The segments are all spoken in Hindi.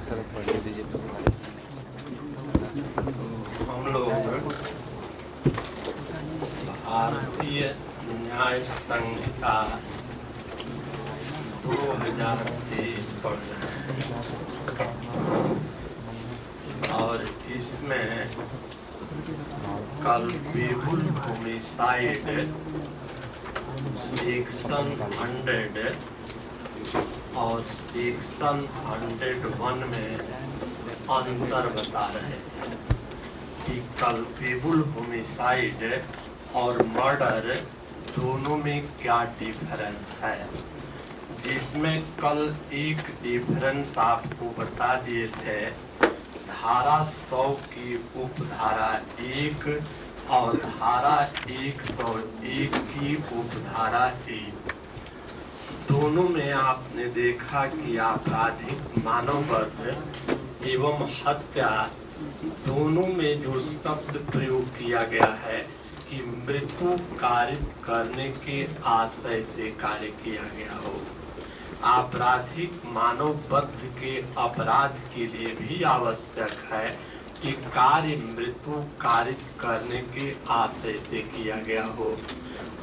सर पढ़ दीजिए। हम लोग भारतीय न्याय संहिता 2023 पढ़ रहे हैं और इसमें कल्पेबुल होमिसाइड सेक्शन 100 और सेक्शन 101 में अंतर बता रहे थे कि कल्पेबुल होमिसाइड और मर्डर दोनों में क्या डिफरेंस है, जिसमें कल एक डिफरेंस आपको बता दिए थे। धारा 100 की उपधारा 1 और धारा 101 की उपधारा 1 दोनों में आपने देखा कि आपराधिक मानववध एवं हत्या दोनों में जो शब्द प्रयोग किया गया है कि मृत्यु कारित करने के आशय से कार्य किया गया हो। आपराधिक मानववध के अपराध के लिए भी आवश्यक है कि कार्य मृत्यु कारित करने के आशय से किया गया हो,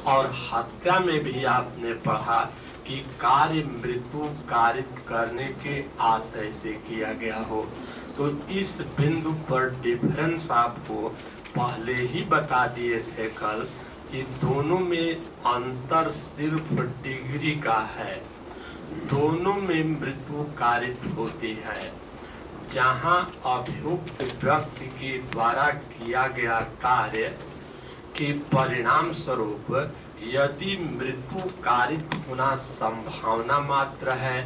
और हत्या में भी आपने पढ़ा कि कार्य मृत्यु कारित करने के आशय से किया गया हो। तो इस बिंदु पर डिफरेंस आपको पहले ही बता दिए थे कल कि दोनों में अंतर सिर्फ डिग्री का है। दोनों में मृत्यु कारित होती है। जहां अभियुक्त व्यक्ति के द्वारा किया गया कार्य के परिणाम स्वरूप यदि मृत्यु कारित होना संभावना मात्र है,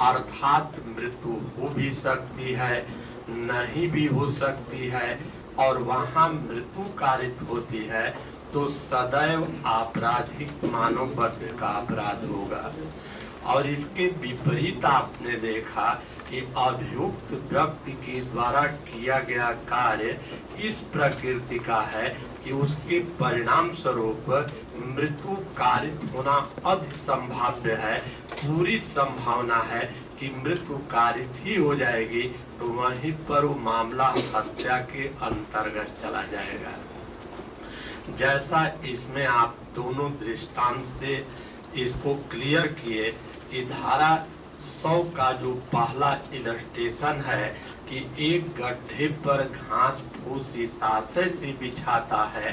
अर्थात मृत्यु हो भी सकती है, नहीं भी हो सकती है, और वहां मृत्यु कारित होती है, तो सदैव आपराधिक मानववध का अपराध होगा। और इसके विपरीत आपने देखा कि अभियुक्त व्यक्ति के द्वारा किया गया कार्य इस प्रकृति का है कि उसके परिणाम स्वरूप मृत्यु कारित होना अधिक संभाव्य है। पूरी संभावना है कि मृत्यु कारित ही हो जाएगी, तो वहीं पर वो मामला हत्या के अंतर्गत चला जाएगा। जैसा इसमें आप दोनों दृष्टांत से इसको क्लियर किए कि धारा 100 का जो पहला इलस्ट्रेशन है कि एक गड्ढे पर घास फूस इस आशय से बिछाता है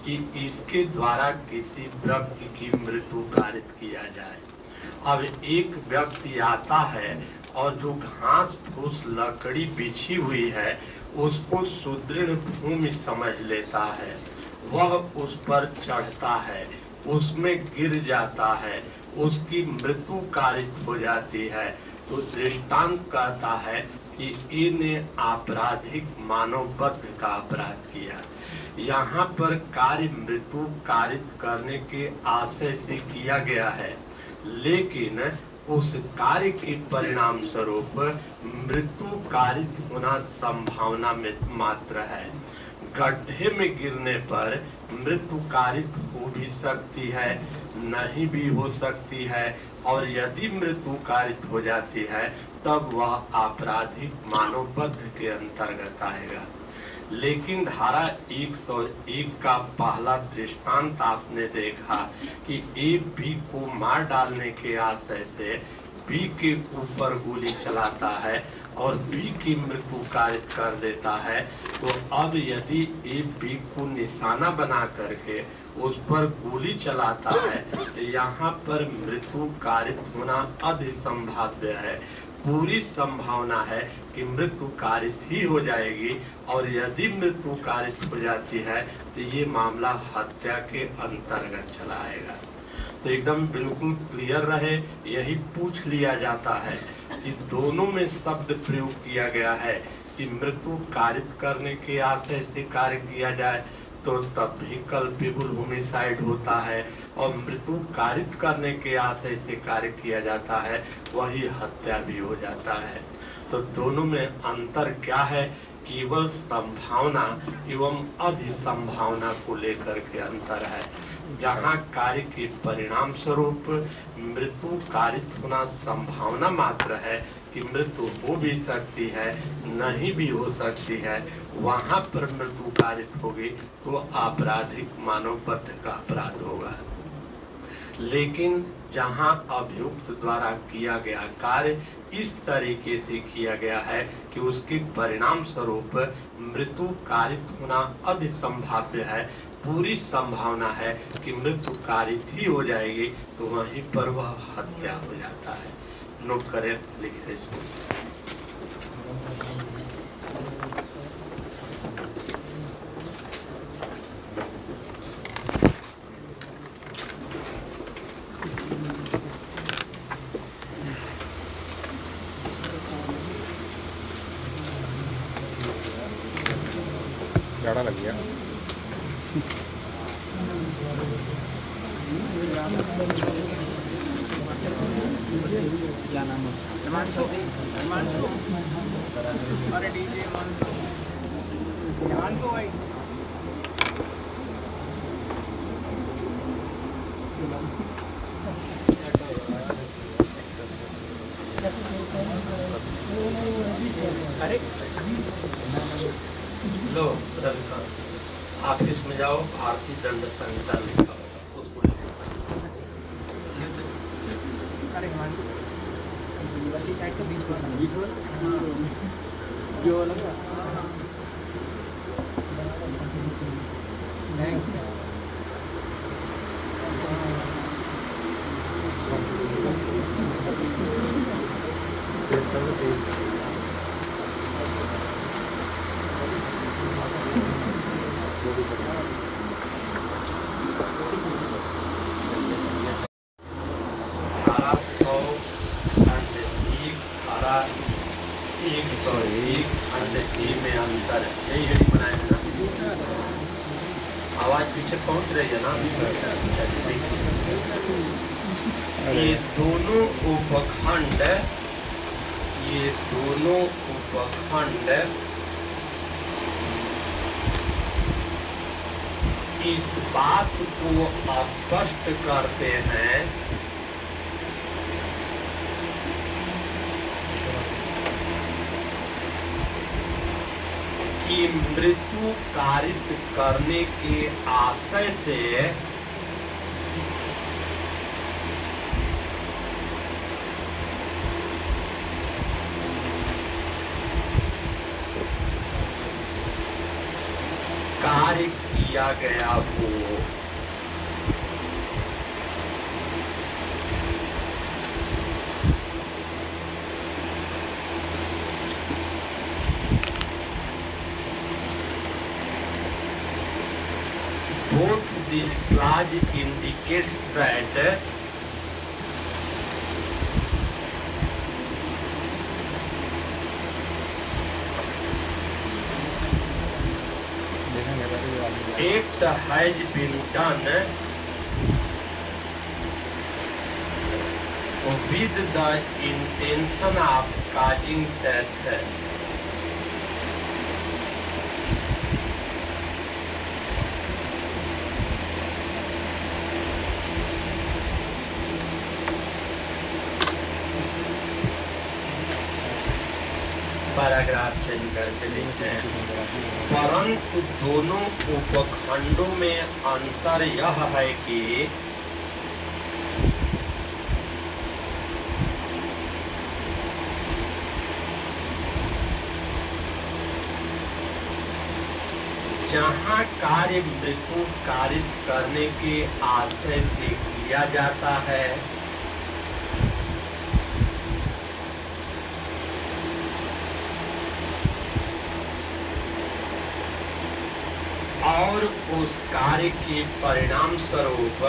कि इसके द्वारा किसी व्यक्ति की मृत्यु कारित किया जाए। अब एक व्यक्ति आता है और जो घास फूस लकड़ी बिछी हुई है उसको सुदृढ़ भूमि समझ लेता है, वह उस पर चढ़ता है, उसमें गिर जाता है, उसकी मृत्यु कारित हो जाती है। तो दृष्टांत कहता है कि इन्हें आपराधिक मानववध का अपराध किया। यहाँ पर कार्य मृत्यु कारित करने के आशय से किया गया है, लेकिन उस कार्य के परिणाम स्वरूप मृत्यु कारित होना संभावना में मात्र है। गड्ढे में गिरने पर मृत्यु कारित हो भी सकती है, नहीं भी हो सकती है, और यदि मृत्यु कारित हो जाती है तब वह आपराधिक मानववध के अंतर्गत आएगा। लेकिन धारा 101 का पहला दृष्टांत आपने देखा कि ए बी को मार डालने के आशय से बी के ऊपर गोली चलाता है और बी की मृत्यु कारित कर देता है। तो अब यदि ए बी को निशाना बना करके उस पर गोली चलाता है तो यहाँ पर मृत्यु कारित होना अधिक संभाव्य है। पूरी संभावना है कि मृत्यु कारित ही हो जाएगी, और यदि मृत्यु कारित हो जाती है तो ये मामला हत्या के अंतर्गत चला आएगा। तो एकदम बिल्कुल क्लियर रहे, यही पूछ लिया जाता है कि दोनों में शब्द प्रयोग किया गया है कि मृत्यु कारित करने के आशय से कार्य किया जाए तो तब भी कल्पेबुल होमिसाइड होता है, और मृत्यु कारित करने के आशय से कार्य किया जाता है वही हत्या भी हो जाता है। तो दोनों में अंतर क्या है? केवल संभावना एवं अधिसंभावना को लेकर के अंतर है। जहाँ कार्य के परिणाम स्वरूप मृत्यु कारित होना संभावना मात्र है, कि मृत्यु हो भी सकती है, नहीं भी हो सकती है, वहां पर मृत्यु कारित होगी तो आपराधिक मानव पथ का अपराध होगा। लेकिन जहां अभियुक्त द्वारा किया गया कार्य इस तरीके से किया गया है कि उसके परिणाम स्वरूप मृत्यु कारित होना अधिक संभाव्य है, पूरी संभावना है कि मृत्यु कारित ही हो जाएगी, तो वहीं पर वह हत्या हो जाता है। नोट करें, लिखे इसको। जाड़ा लग गया। क्या नाम है? हिमांशु। अरे डीजे हिमांशु भाई। अरे लो रविकांत, ऑफिस में जाओ, भारतीय दंड संहिता लिखा होगा उसको अरे वाली साइड के बीच में क्यों लगा? में अंतर है, यही हेडी बनाए हैं ना। आवाज पीछे पहुंच रही है ना। ये दोनों उपखंड इस बात को स्पष्ट करते हैं कि मृत्यु कारित करने के आशय से कार्य किया गया हो। Both these clause indicates that act has been done with the intention of causing death. Paragraph change करके लिखते हैं, परंतु दोनों उपखंडों में अंतर यह है कि जहां कार्य मृत्यु कारित करने के आशय से किया जाता है और उस कार्य के परिणाम स्वरूप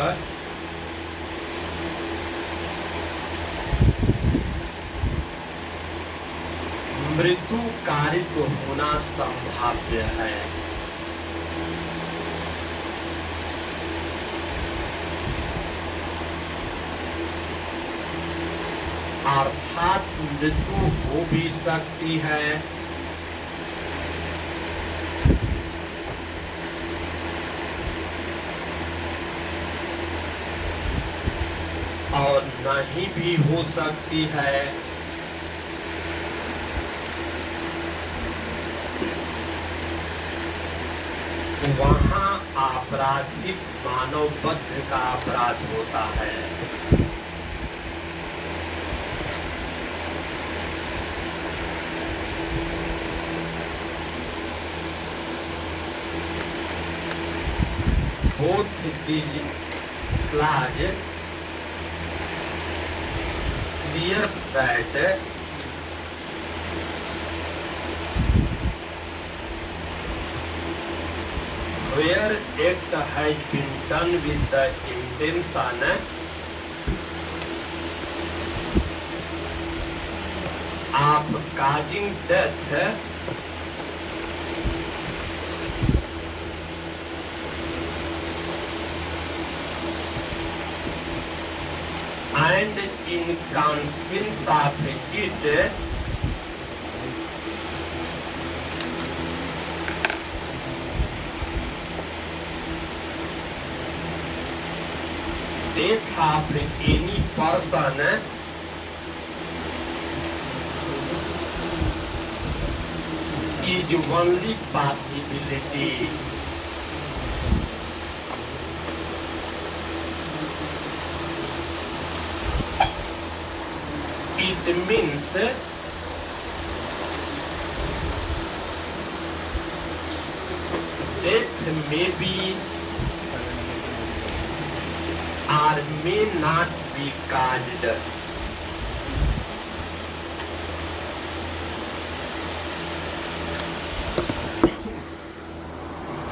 मृत्यु कारित होना संभाव्य है। अर्थात मृत्यु हो भी सकती है और नहीं भी हो सकती है, वहाँ आपराधिक मानवबद्ध का अपराध होता है। Both these clause clears that where act has been done with the intention of causing death, and in consequence of it, death of any person is only possibility. It means death may be or may not be caused.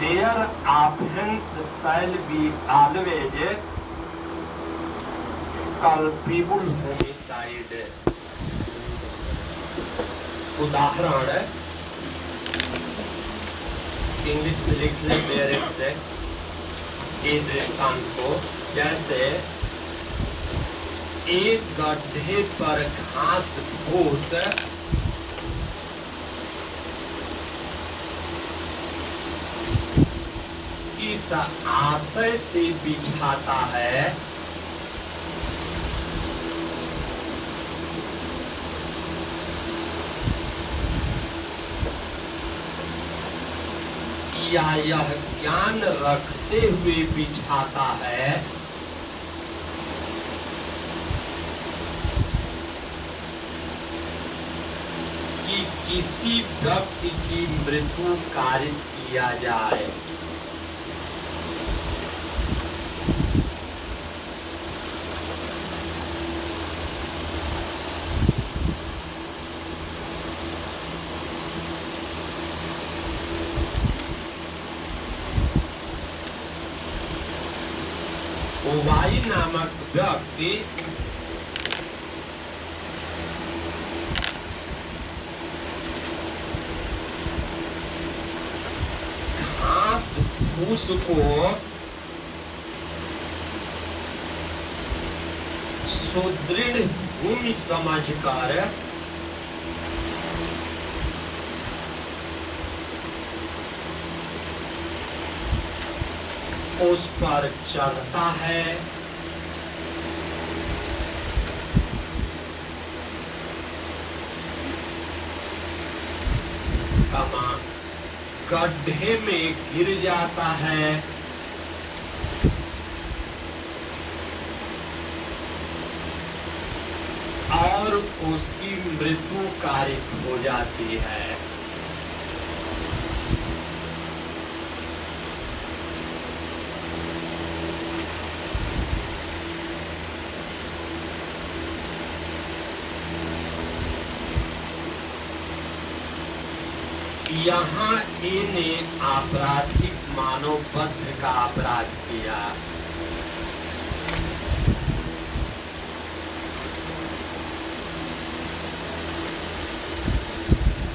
Their offense shall be always culpable homicide. उदाहरण इंग्लिश में लिख ले डायरेक्ट से इस दृष्टांत को, जैसे एक गड्ढे पर घास फूस इस आशय से बिछाता है या यह ज्ञान रखते हुए बिछाता है कि किसी व्यक्ति की मृत्यु कारित किया जाए। ओवाई नामक व्यक्ति घास फूस को सुदृढ़ भूमि समझकर उस पर चढ़ता है, गड्ढे में गिर जाता है और उसकी मृत्यु कारित हो जाती है। यहाँ इन्हें आपराधिक मानवबद्ध का अपराध किया।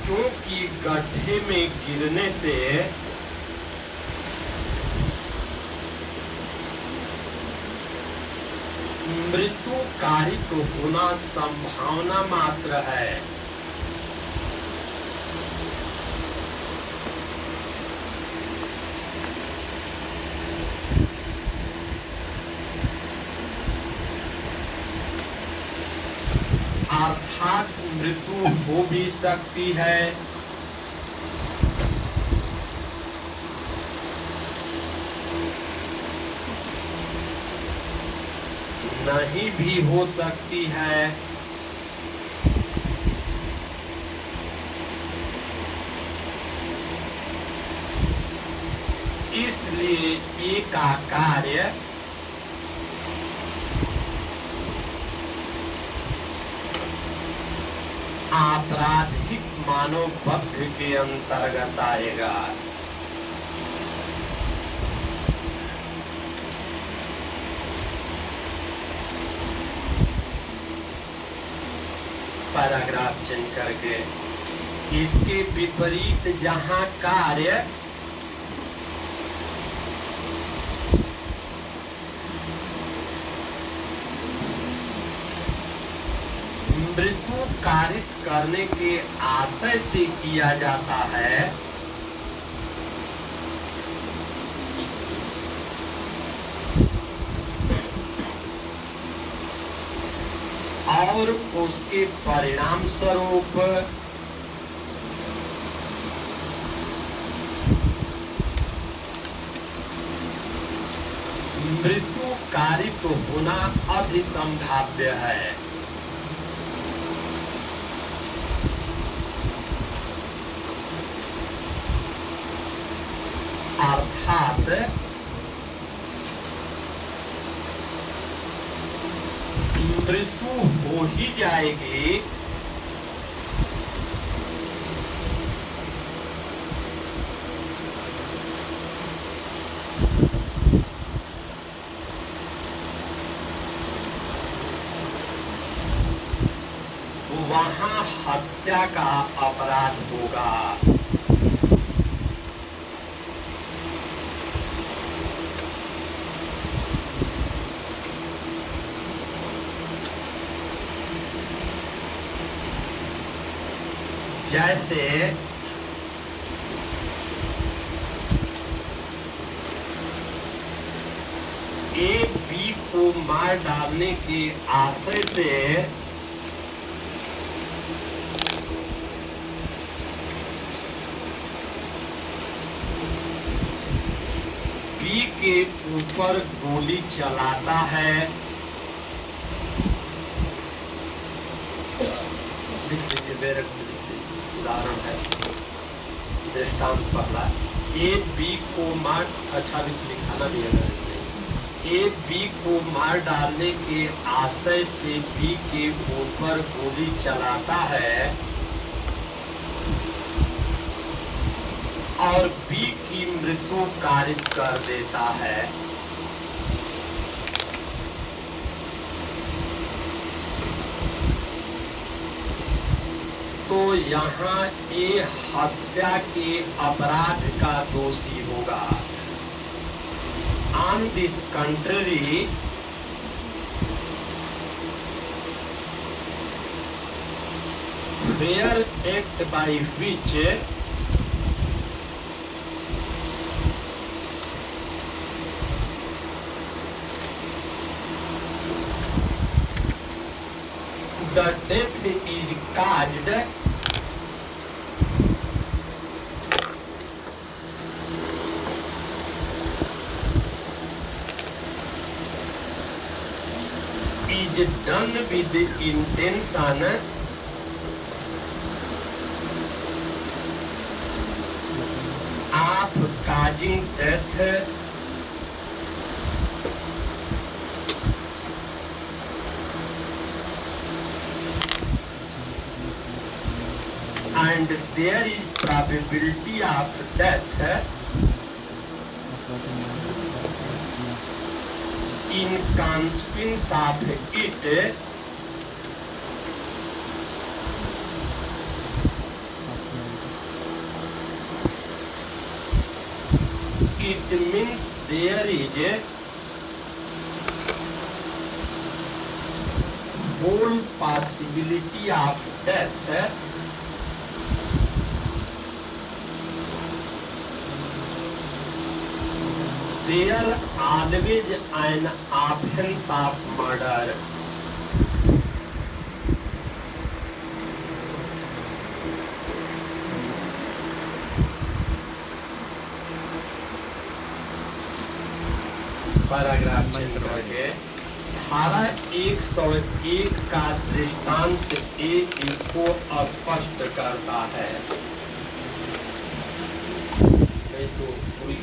क्योंकि गड्ढे में गिरने से मृत्यु कारित होना संभावना मात्र है। अर्थात मृत्यु हो भी सकती है नहीं भी हो सकती है। इसलिए ए का कार्य आपराधिक मानव पक्ष के अंतर्गत आएगा। पैराग्राफ चेंज करके इसके विपरीत जहां कार्य मृत्यु कारित करने के आशय से किया जाता है, और उसके परिणाम स्वरूप मृत्यु कारित होना अतिसंभाव्य है। अर्थात मृत्यु हो ही जाएगी, वहां हत्या का अपराध होगा। जैसे ए बी को मार डालने के आशय से बी के ऊपर गोली चलाता है। उदाहरण है, दृष्टांत पहला, ए बी को मार, अच्छा भी लिखाना भी है, ए बी को मार डालने के आशय से बी के ऊपर गोली चलाता है और बी की मृत्यु कारित कर देता है। तो यहाँ ए हत्या के अपराध का दोषी होगा। On this contrary, where act by which the death is caused is done with the intention of causing death and there is probability of death in consequence of it, it means there is a whole possibility of death there always an offense of murder. Paragraph change करके धारा 101 का दृष्टांत ए इसको स्पष्ट करता है। नहीं तो पूरी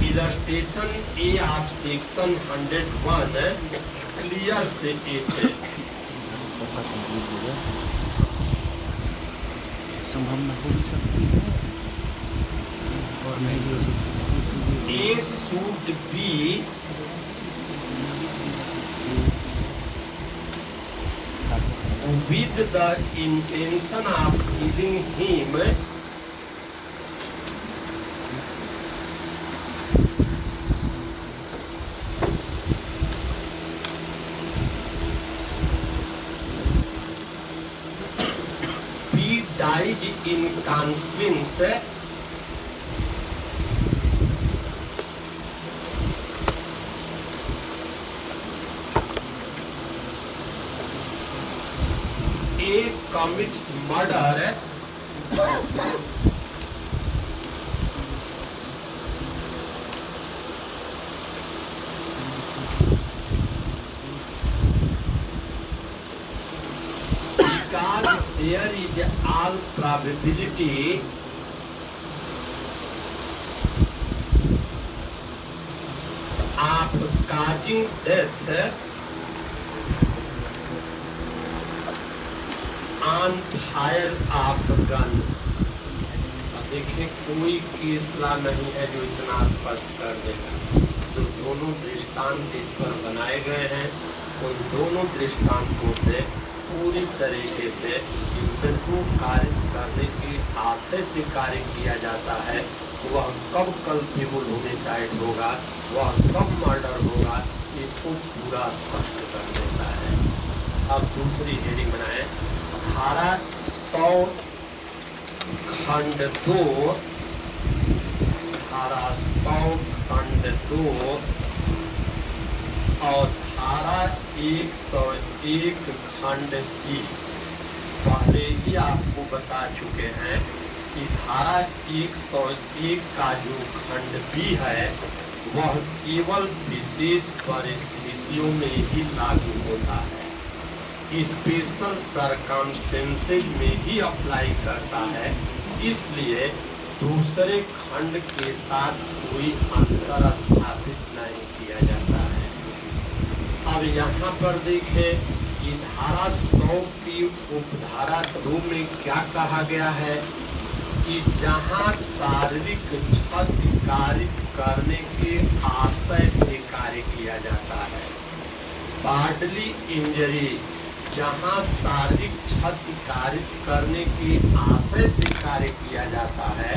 illustration A of section 101 clear से इट संभावना हो भी सकती है और नहीं भी हो सकती है। A should be with the intention of killing him he died in consequence A commits murder because there is all probability of causing death on fire of gun। देखिए कोई केसला नहीं है जो इतना स्पष्ट कर देगा। तो दोनों दृष्टांत इस पर बनाए गए हैं, उन दोनों दृष्टांतों से पूरी तरीके से मृत्यु कार्य करने के आशय से कार्य किया जाता है। वह कब कल्पेबल होमिसाइड होगा, वह कब मर्डर होगा, इसको पूरा स्पष्ट कर देता है। अब दूसरी हेडिंग बनाए, धारा 100 खंड 2, धारा 100 खंड 2 और धारा 101 खंड सी पहले ही आपको बता चुके हैं कि धारा 101 का जो खंड बी है वह केवल विशेष परिस्थितियों में ही लागू होता है, स्पेशल सरकमस्टेंसेज में ही अप्लाई करता है। इसलिए दूसरे खंड के साथ कोई अंतर स्थापित नहीं किया जाता है। अब यहाँ पर देखें कि धारा 100 की उपधारा 2 में क्या कहा गया है कि जहाँ शारीरिक क्षति कारित करने के आशय से कार्य किया जाता है, बाडली इंजरी जहाँ शारीरिक क्षति कारित करने के आशय से कार्य किया जाता है,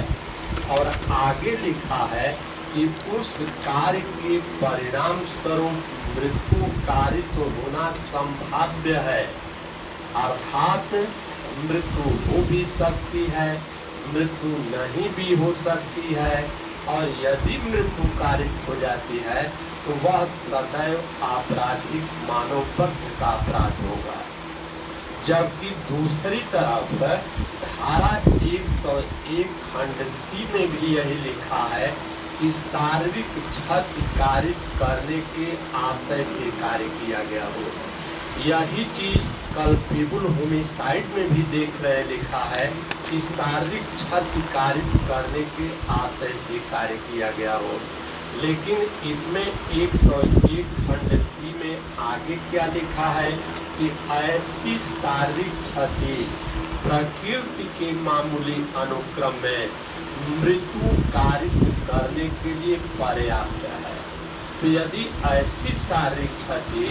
और आगे लिखा है कि उस कार्य के परिणाम स्वरूप मृत्यु कारित होना संभाव्य है, अर्थात मृत्यु हो भी सकती है, मृत्यु नहीं भी हो सकती है, और यदि मृत्यु कारित हो जाती है तो वह सदैव आपराधिक मानव पक्ष का अपराध होगा। जबकि दूसरी तरफ धारा 101 खंड सी में भी यही लिखा है कि शारीरिक क्षति कारित करने के आशय से कार्य किया गया हो। यही चीज कल्पेबल होमिसाइड में भी देख रहे लिखा है कि शारीरिक क्षति कारित करने के आशय से कार्य किया गया हो। लेकिन इसमें 101 खंड सी में आगे क्या लिखा है कि ऐसी शारीरिक क्षति प्रकृति के मामूली अनुक्रम में मृत्यु कारित करने के लिए पर्याप्त है। तो यदि ऐसी शारीरिक क्षति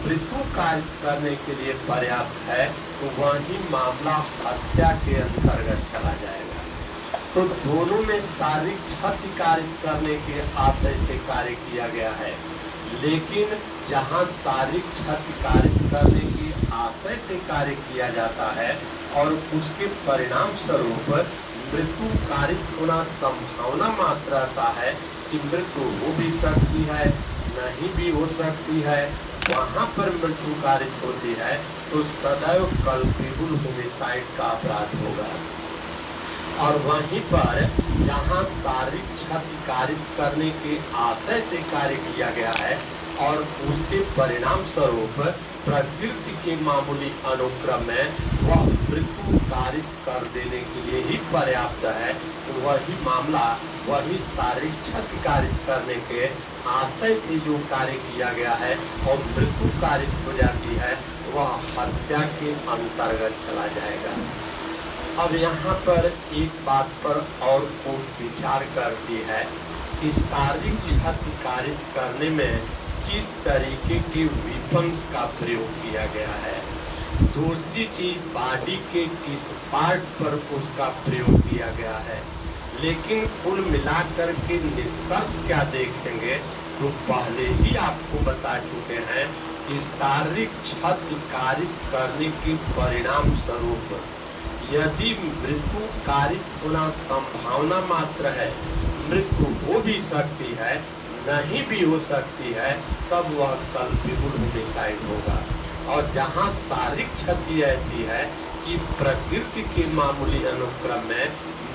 मृत्यु कारित करने के लिए पर्याप्त है तो वही मामला हत्या के अंतर्गत चला जाएगा। तो दोनों में शारीरिक क्षति कारित करने के आशय से कार्य किया गया है, लेकिन जहां शारीरिक क्षति कारित करने के आशय से कार्य किया जाता है और उसके परिणाम स्वरूप मृत्यु कारित होना संभावना मात्र रहता है कि मृत्यु हो भी सकती है, नहीं भी हो सकती है, वहां पर मृत्यु कारित होती है तो सदैव कल्पेबल होमिसाइड का अपराध होगा। और वहीं पर जहां शारीरिक क्षति कारित करने के आशय से कार्य किया गया है और उसके परिणाम स्वरूप प्रकृति के मामूली अनुक्रम में वह मृत्यु कारित कर देने के लिए ही पर्याप्त है। तो वही मामला, वही शारीरिक क्षति कारित करने के आशय से जो कार्य किया गया है और मृत्यु कारित हो जाती है, वह हत्या के अंतर्गत चला जाएगा। अब यहाँ पर एक बात पर और कोर्ट विचार करती है कि शारीरिक क्षति कारित करने में किस तरीके के विपन्स का प्रयोग किया गया है। दूसरी चीज, बॉडी के किस पार्ट पर उसका प्रयोग किया गया है। लेकिन कुल मिलाकर के निष्कर्ष क्या देखेंगे, तो पहले ही आपको बता चुके हैं कि शारीरिक क्षति कारित करने के परिणाम स्वरूप यदि मृत्यु कारित होना संभावना मात्र है, मृत्यु हो भी सकती है, नहीं भी हो सकती है, तब वह कल्पेबल होमिसाइड होगा। और जहाँ शारीरिक क्षति ऐसी है कि प्रकृति के मामूली अनुक्रम में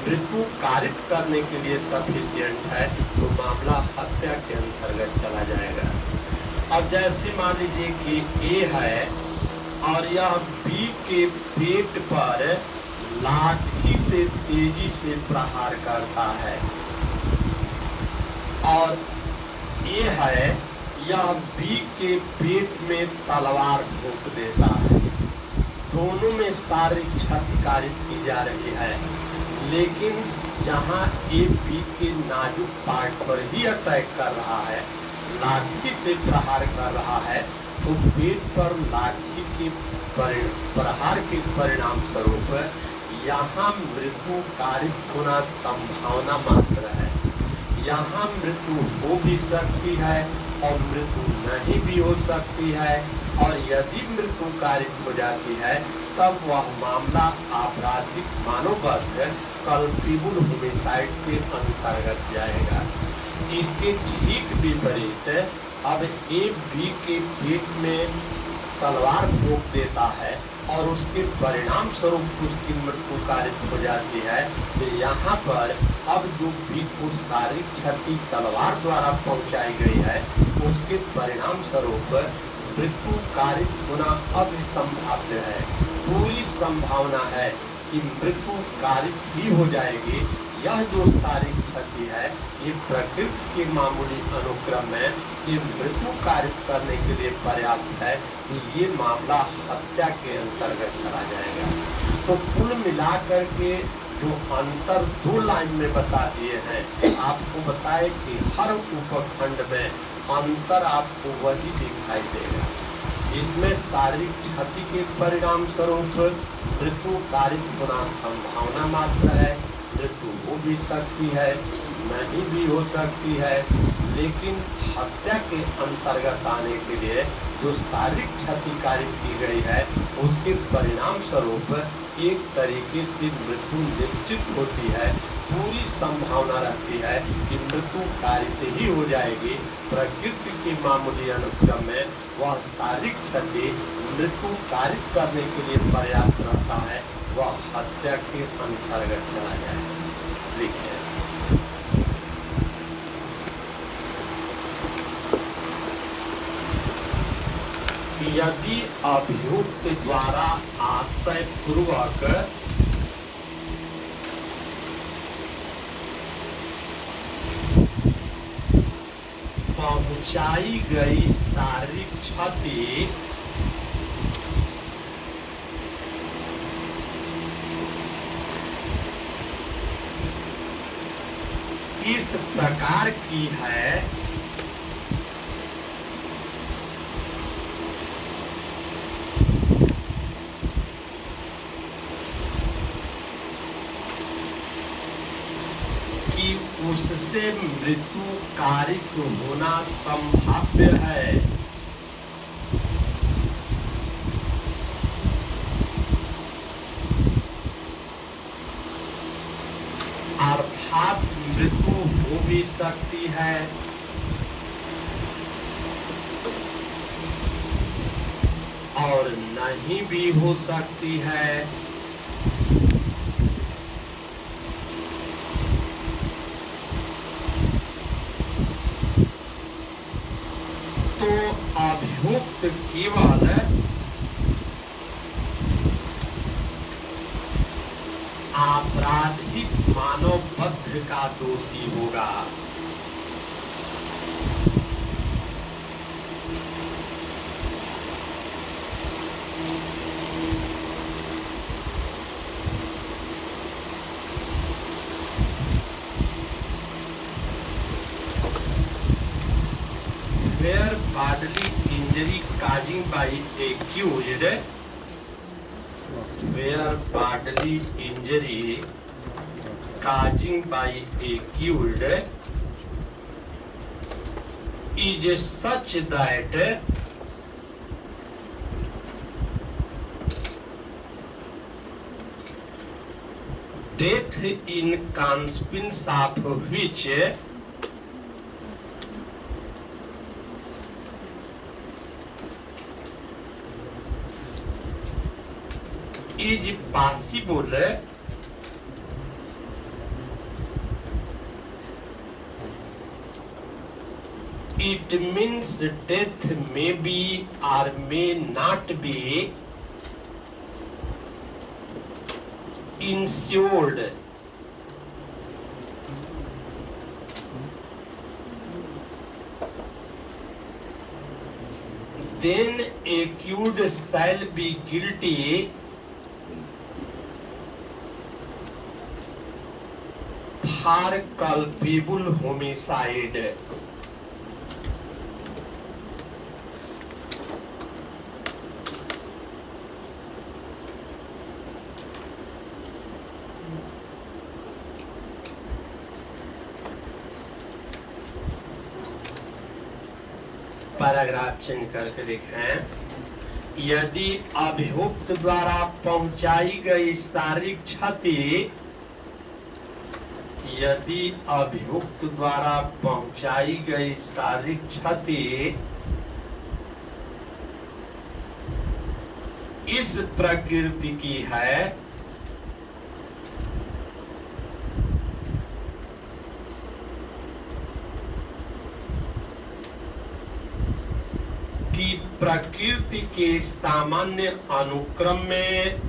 मृत्यु कारित करने के लिए सफिशिएंट है, तो मामला हत्या के अंतर्गत चला जाएगा। अब जैसे मान लीजिए कि ए है और यह बी के पेट पर लाठी से तेजी से प्रहार करता है, और ये है यह बी के पेट में तलवार ठोक देता है। दोनों में शारीरिक क्षति कारित की जा रही है, लेकिन जहां ए बी के नाजुक पार्ट पर ही अटैक कर रहा है, लाठी से प्रहार कर रहा है, तो पेट पर लाठी के प्रहार के परिणाम स्वरूप यहाँ मृत्यु कारित होना संभावना मात्र है। यहाँ मृत्यु हो भी सकती है और मृत्यु नहीं भी हो सकती है, और यदि मृत्यु कारित हो जाती है तब वह मामला आपराधिक मानवबद्ध कल्पेबल होमिसाइड के अंतर्गत जाएगा। इसके ठीक विपरीत अब ए बी के पेट में तलवार ठोक देता है और उसके परिणाम स्वरूप उसकी मृत्यु कारित हो जाती है, तो यहाँ पर अब जो बी को शारीरिक क्षति तलवार द्वारा पहुंचाई गई है, उसके परिणाम स्वरूप मृत्यु कारित होना अब संभाव्य है। पूरी संभावना है कि मृत्यु कारित ही हो जाएगी। यह जो शारीरिक क्षति है, ये प्रकृति के मामूली अनुक्रम में ये मृत्यु कारित करने के लिए पर्याप्त है, तो ये मामला हत्या के अंतर्गत चला जाएगा। तो कुल मिलाकर के जो अंतर दो लाइन में बता दिए हैं, आपको बताए कि हर उपखंड में अंतर आपको वही दिखाई देगा। इसमें शारीरिक क्षति के परिणाम स्वरूप मृत्यु कारित होना संभावना मात्र है, मृत्यु हो भी सकती है, नहीं भी हो सकती है, लेकिन हत्या के अंतर्गत आने के लिए जो शारीरिक क्षति कारित की गई है, उसके परिणाम स्वरूप एक तरीके से मृत्यु निश्चित होती है। पूरी संभावना रहती है कि मृत्यु कारित ही हो जाएगी। प्रकृति के मामूली अनुक्रम में वह शारीरिक क्षति मृत्यु कारित करने के लिए पर्याप्त रहता है, वह हत्या के अंतर्गत चला जाएगा। लिखिए, यदि अभियुक्त द्वारा आशय पूर्वक पहुंचाई गई शारीरिक क्षति इस प्रकार की है कि उससे मृत्यु कारित होना संभाव्य है, अर्थात मृत्यु हो भी सकती है और नहीं भी हो सकती है। तो आपराधिक मानव बद्ध का दोषी होगा। Where bodily injury causing by accused, where bodily injury causing by accused is such that death in consequence of which is possible it means death may be or may not be ensured. Then accused shall be guilty for culpable homicide. Paragraph change करके देखें। यदि अभियुक्त द्वारा पहुंचाई गई शारीरिक क्षति, यदि अभियुक्त द्वारा पहुंचाई गई शारीरिक क्षति इस प्रकृति की है कि प्रकृति के सामान्य अनुक्रम में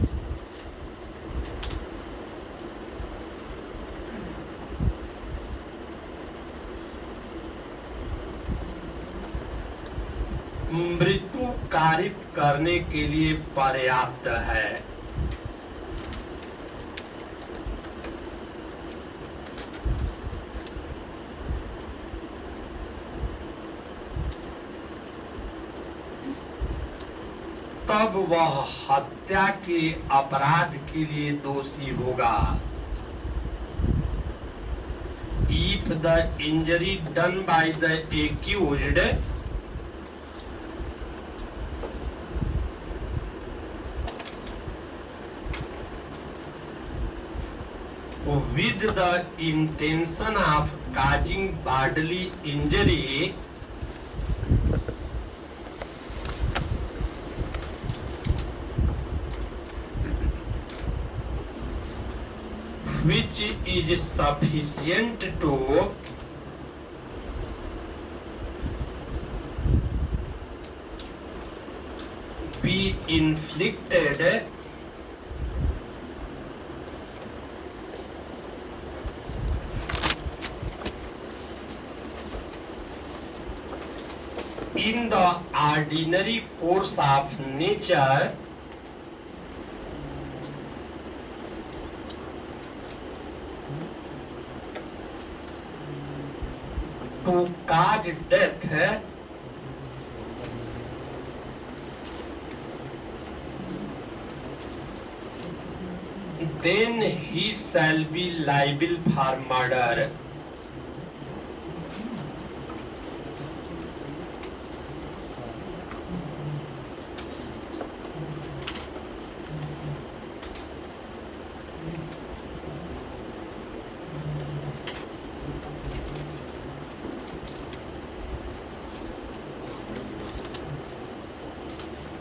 मृत्यु कारित करने के लिए पर्याप्त है। तब वह हत्या के अपराध के लिए दोषी होगा। If the injury done by the accused with the intention of causing bodily injury which is sufficient to be inflicted in the ordinary course of nature to cause death then he shall be liable for murder.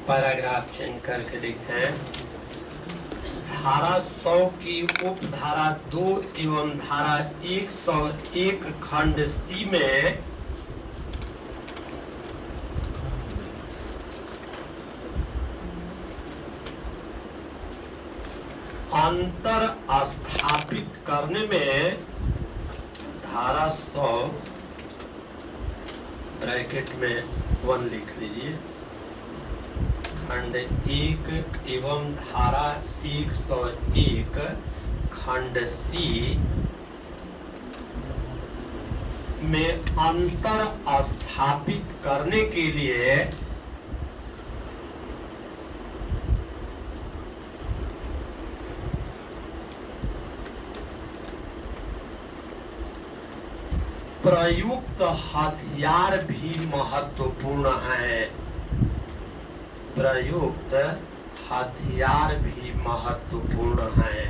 Paragraph change करके देखें। धारा 100 की उपधारा 2 एवं धारा 101 खंड सी में अंतर स्थापित करने में धारा 100 ब्रैकेट में 1 लिख लीजिए, खंड 1 एवं धारा 101 खंड सी में अंतर स्थापित करने के लिए प्रयुक्त हथियार भी महत्वपूर्ण है। प्रयुक्त हथियार भी महत्वपूर्ण है।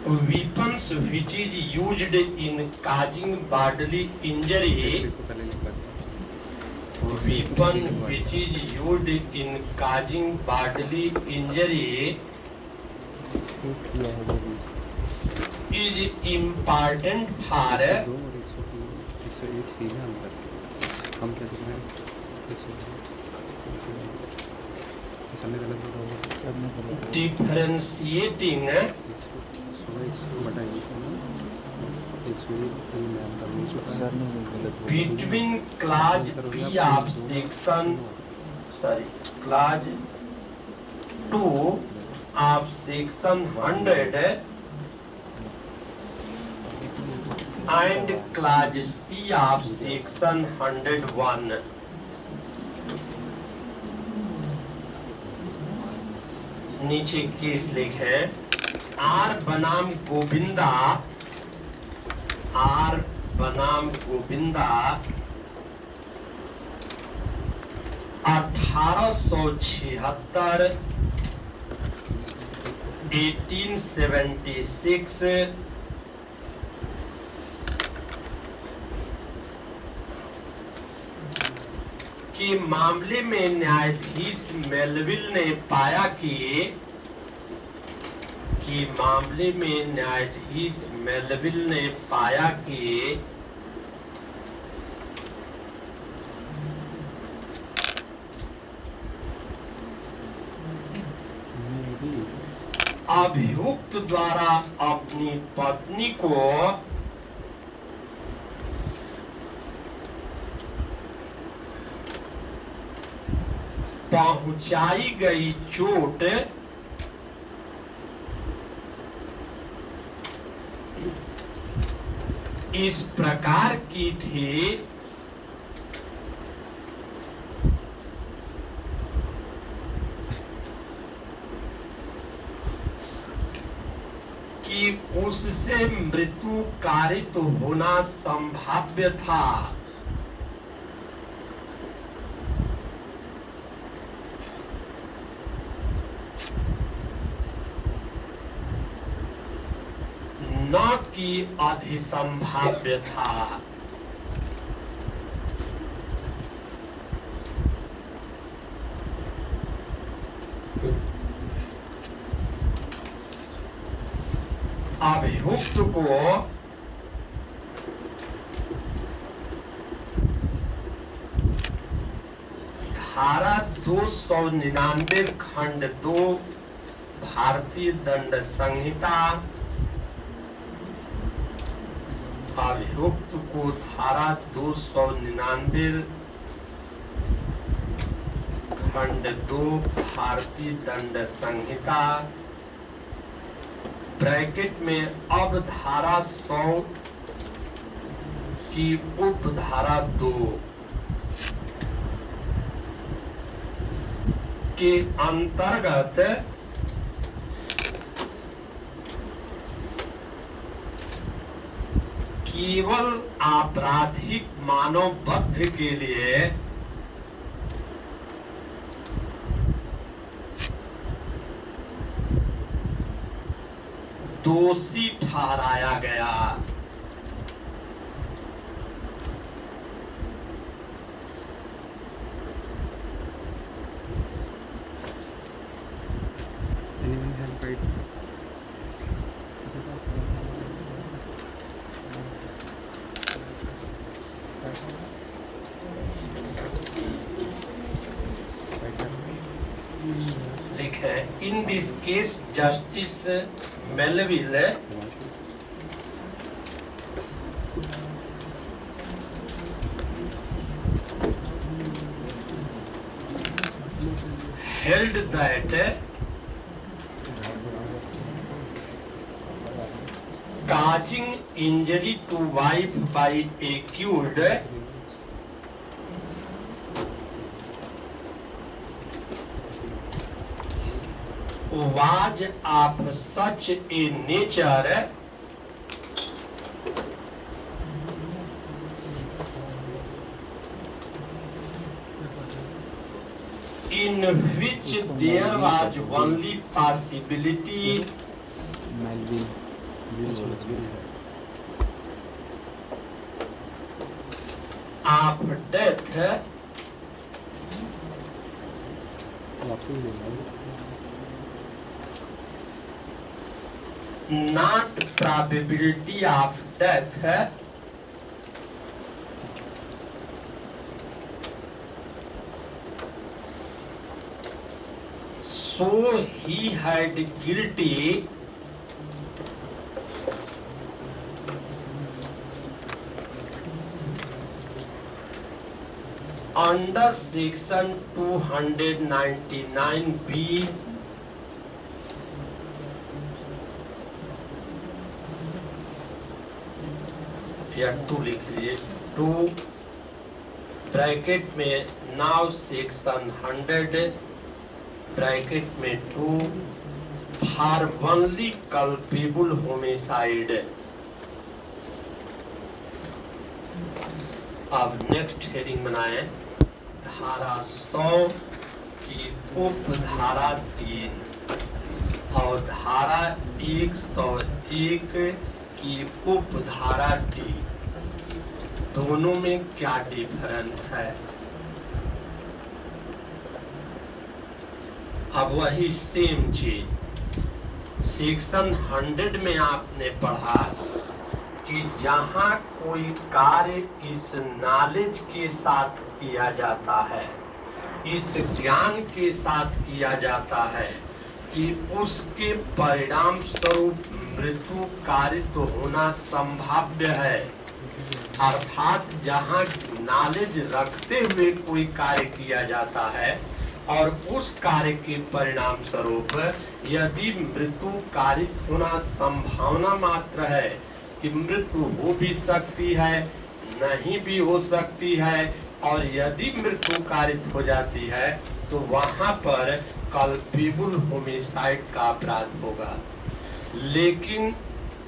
Weapons which is used in causing bodily injury. Weapon which is used in causing bodily injury is important for differentiating between clause B of clause 2 of section 100 and clause C of section 101. नीचे केस लिखे आर बनाम गोविंदा, आर बनाम गोविंदा 1876 1876 के मामले में न्यायाधीश मेलविल ने पाया कि मामले में न्यायाधीश मेलविल ने पाया कि अभियुक्त द्वारा अपनी पत्नी को पहुंचाई गई चोट इस प्रकार की थी कि उससे मृत्यु कारित होना संभाव्य था। न कि अधिसंभाव्य था। अभियुक्त को धारा 299 खंड 2 भारतीय दंड संहिता अभियुक्त को धारा 299 खंड 2 भारतीय दंड संहिता ब्रैकेट में अब धारा 100 की उपधारा 2 के अंतर्गत केवल आपराधिक मानव वध के लिए दोषी ठहराया गया। लिखे in this case justice Melville held that causing injury to wife by accused was of such a nature in which there was only possibility of death, not probability of death, so he had guilty under section 299B या 2 लिख लीजिए 2 ब्रैकेट में नाउ सेक्शन 100 ब्रैकेट में 2 फॉर ओनली कल्पेबल होमिसाइड। अब नेक्स्ट हेडिंग बनाए धारा 100 की उपधारा 3 और धारा 101 की उपधारा डी, दोनों में क्या डिफरेंस है? अब वही सेम चीज सेक्शन 100 में आपने पढ़ा कि जहां कोई कार्य इस नॉलेज के साथ किया जाता है, इस ज्ञान के साथ किया जाता है कि उसके परिणाम स्वरूप मृत्यु कारित होना संभाव्य है, अर्थात जहां नॉलेज रखते हुए कोई कार्य किया जाता है और उस कार्य के परिणाम स्वरूप यदि मृत्यु कारित होना संभावना मात्र है कि मृत्यु हो भी सकती है, नहीं भी हो सकती है, और यदि मृत्यु कारित हो जाती है तो वहां पर कल्पेबल होमिसाइड का अपराध होगा। लेकिन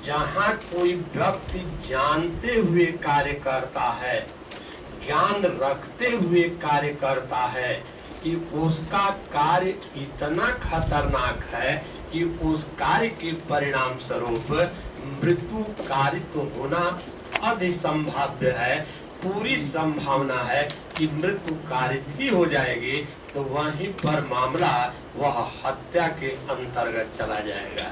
जहां कोई व्यक्ति जानते हुए कार्य करता है, ज्ञान रखते हुए कार्य करता है कि उसका कार्य इतना खतरनाक है कि उस कार्य के परिणाम स्वरूप मृत्यु कारित होना अधिसंभाव्य है, पूरी संभावना है कि मृत्यु कारित ही हो जाएगी, तो वहीं पर मामला वह हत्या के अंतर्गत चला जाएगा।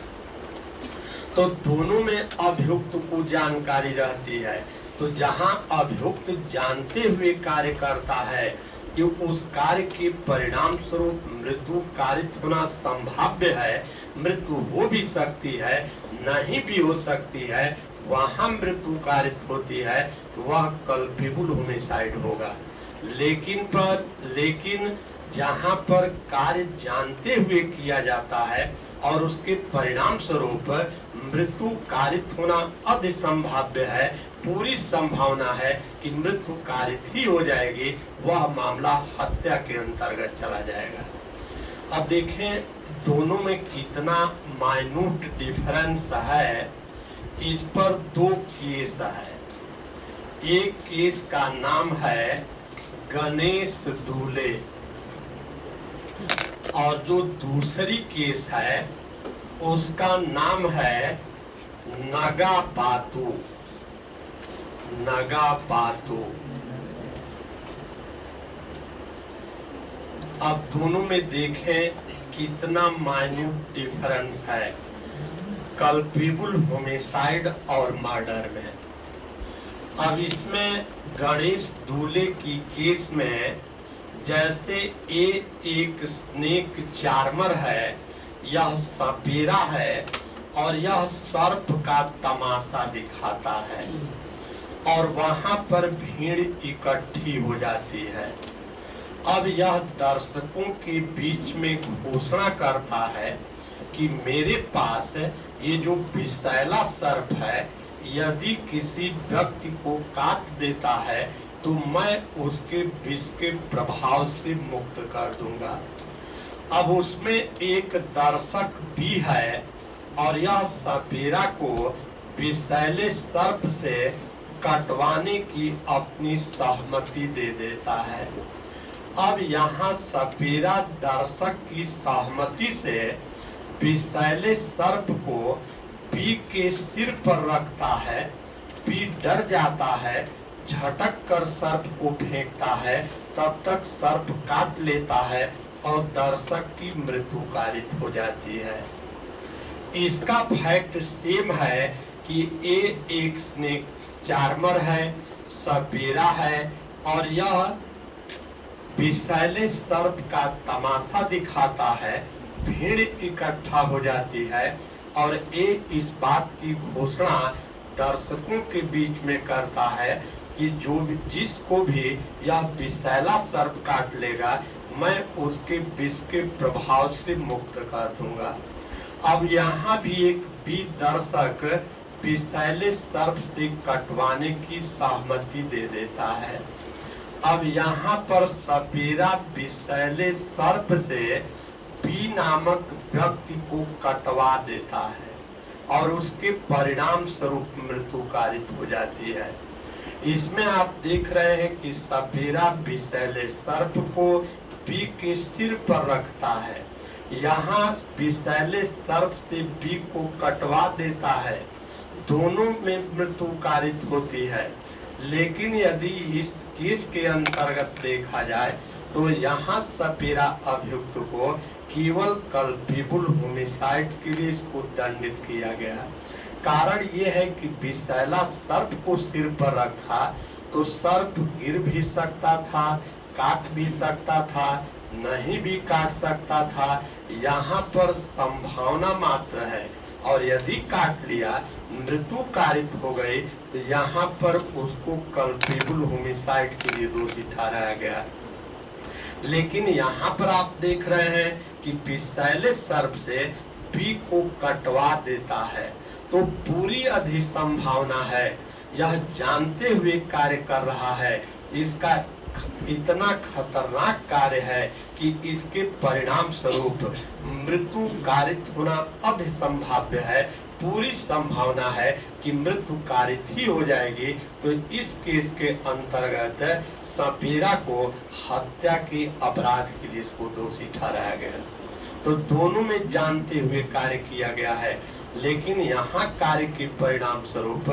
तो दोनों में अभियुक्त को जानकारी रहती है। तो जहां अभियुक्त जानते हुए कार्य करता है कि उस कार्य के परिणाम स्वरूप मृत्यु कारित होना संभाव्य है, मृत्यु हो भी सकती है, नहीं भी हो सकती है, वहां मृत्यु कारित होती है, तो वह कल्पेबल होमिसाइड होगा। लेकिन जहां पर कार्य जानते हुए किया जाता है और उसके परिणाम स्वरूप मृत्यु कारित होना अधिसंभाव्य है, पूरी संभावना है कि मृत्यु कारित ही हो जाएगी, वह मामला हत्या के अंतर्गत चला जाएगा। अब देखें दोनों में कितना माइन्यूट डिफरेंस है। इस पर 2 केस है। एक केस का नाम है गणेश दूले और जो दूसरी केस है उसका नाम है नगा पातू। अब दोनों में देखें कितना माइन्यूट डिफरेंस है कल्पेबल होमिसाइड और मर्डर में। अब इसमें गणेश दूल्हे की केस में जैसे ये एक स्नेक चार्मर है, यह सपेरा है और यह सर्प का तमाशा दिखाता है और वहां पर भीड़ इकट्ठी हो जाती है। अब यह दर्शकों के बीच में घोषणा करता है कि मेरे पास ये जो विषैला सर्प है, यदि किसी व्यक्ति को काट देता है तो मैं उसके विष के प्रभाव से मुक्त कर दूंगा। अब उसमें एक दर्शक भी है और यह सपेरा को विषैले सर्प से कटवाने की अपनी सहमति दे देता है। अब यहाँ सपेरा दर्शक की सहमति से विषैले सर्प को पी के सिर पर रखता है। पी डर जाता है, झटक कर सर्प को फेंकता है, तब तक सर्प काट लेता है और दर्शक की मृत्यु कारित हो जाती है। इसका फैक्ट सेम है कि ये एक स्नेक चार्मर है, सपेरा है और यह विषैले सर्प का तमाशा दिखाता है। भीड़ इकट्ठा हो जाती है और ये इस बात की घोषणा दर्शकों के बीच में करता है कि जिसको भी यह विषैला सर्प काट लेगा, मैं उसके विष के प्रभाव से मुक्त कर दूंगा। अब यहाँ भी एक भी दर्शक विषैले सर्प से कटवाने की सहमति दे देता है। अब यहाँ पर सपेरा विषैले सर्प से पी नामक व्यक्ति को कटवा देता है और उसके परिणाम स्वरूप मृत्यु कारित हो जाती है। इसमें आप देख रहे हैं कि सपेरा विषैले सर्प को पी के सिर पर रखता है। यहाँ विषैले सर्प से पी को कटवा देता है, दोनों में मृत्यु कारित होती है। लेकिन यदि इस केस के अंतर्गत देखा जाए तो यहाँ सपेरा अभियुक्त को केवल कल्पेबल होमिसाइड के लिए इसको दंडित किया गया। कारण ये है कि विषैला सर्प को सिर पर रखा तो सर्प गिर भी सकता था, काट भी सकता था, नहीं भी काट सकता था। यहाँ पर संभावना मात्र है और यदि काट लिया, मृत्यु कारित हो गई तो यहाँ पर उसको कल्पेबल होमिसाइड के लिए दोषी ठहराया गया। लेकिन यहाँ पर आप देख रहे हैं कि विषैले सर्प से पी को कटवा देता है, तो पूरी अधिक संभावना है यह जानते हुए कार्य कर रहा है। इसका इतना खतरनाक कार्य है कि इसके परिणाम स्वरूप मृत्यु कारित होना अधिक संभाव्य है। पूरी संभावना है कि मृत्यु कारित ही हो जाएगी। तो इस केस के अंतर्गत सपेरा को हत्या के अपराध के लिए इसको दोषी ठहराया गया। तो दोनों में जानते हुए कार्य किया गया है, लेकिन यहाँ कार्य के परिणाम स्वरूप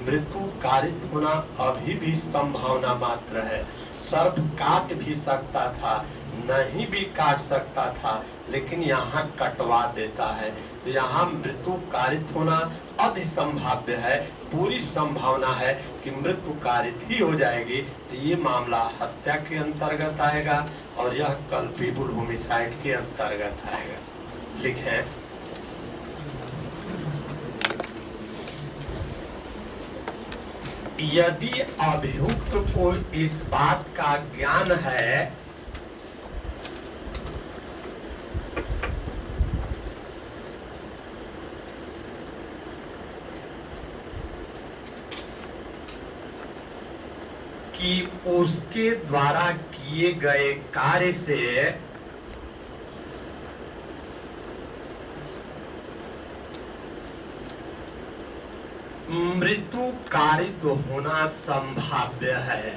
मृत्यु कारित होना अभी भी संभावना मात्र है। सर्प काट भी सकता था, नहीं भी काट सकता था, लेकिन यहाँ कटवा देता है। तो यहाँ मृत्यु कारित होना अधिक संभाव्य है। पूरी संभावना है कि मृत्यु कारित ही हो जाएगी। तो ये मामला हत्या के अंतर्गत आएगा और यह कल्पेबल होमिसाइड के अंतर्गत आएगा। लिखें, यदि अभियुक्त को इस बात का ज्ञान है कि उसके द्वारा किए गए कार्य से मृत्यु कारित होना संभाव्य है,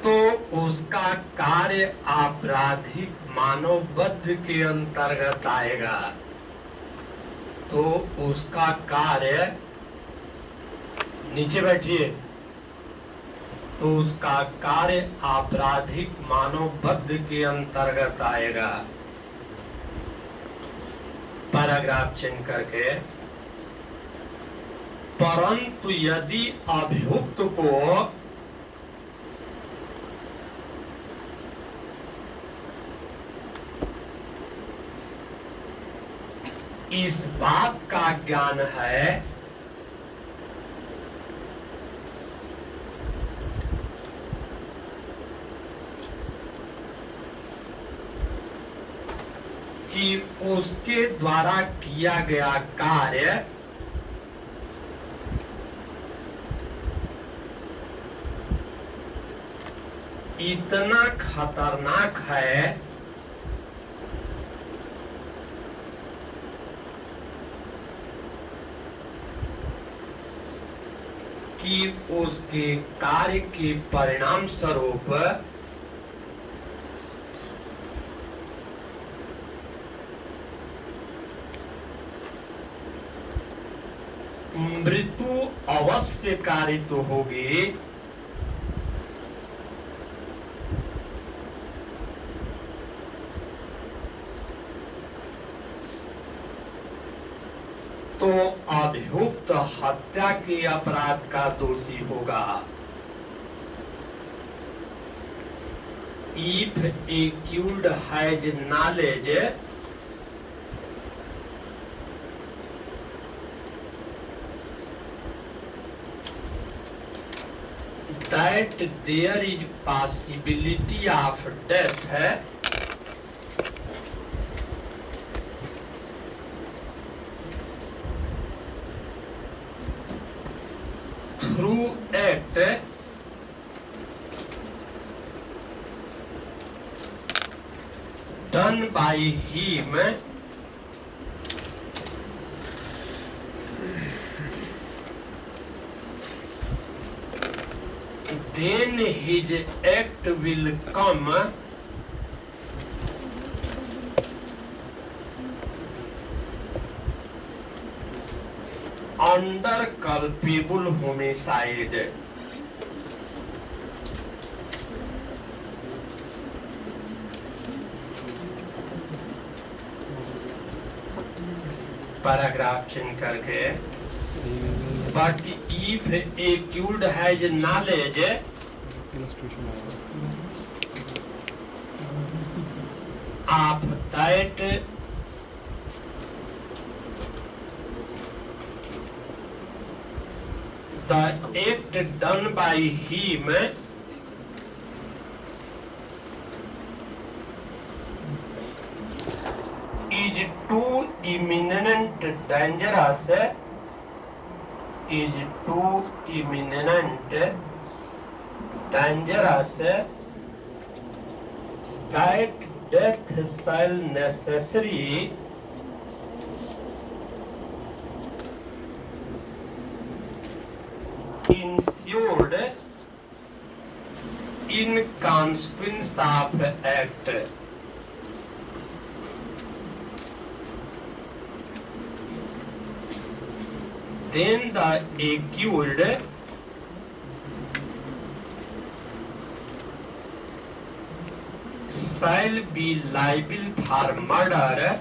तो उसका कार्य आपराधिक मानववध के अंतर्गत आएगा। तो उसका कार्य, नीचे बैठिए, तो उसका कार्य आपराधिक मानवबद्ध के अंतर्गत आएगा। पैराग्राफ चेंज करके, परंतु यदि अभियुक्त को इस बात का ज्ञान है कि उसके द्वारा किया गया कार्य इतना खतरनाक है कि उसके कार्य के परिणाम स्वरूप मृत्यु अवश्य कारित होगी। तो अभियुक्त हत्या के अपराध का दोषी होगा। If accused has knowledge that there is possibility of death, through act done by him, then his act will come under culpable homicide. Paragraph change करके, but if accused has knowledge of that the act done by him is too imminent dangerous, is too imminent dangerous that death shall necessary ensued in consequence of act. Then the accused shall be liable for murder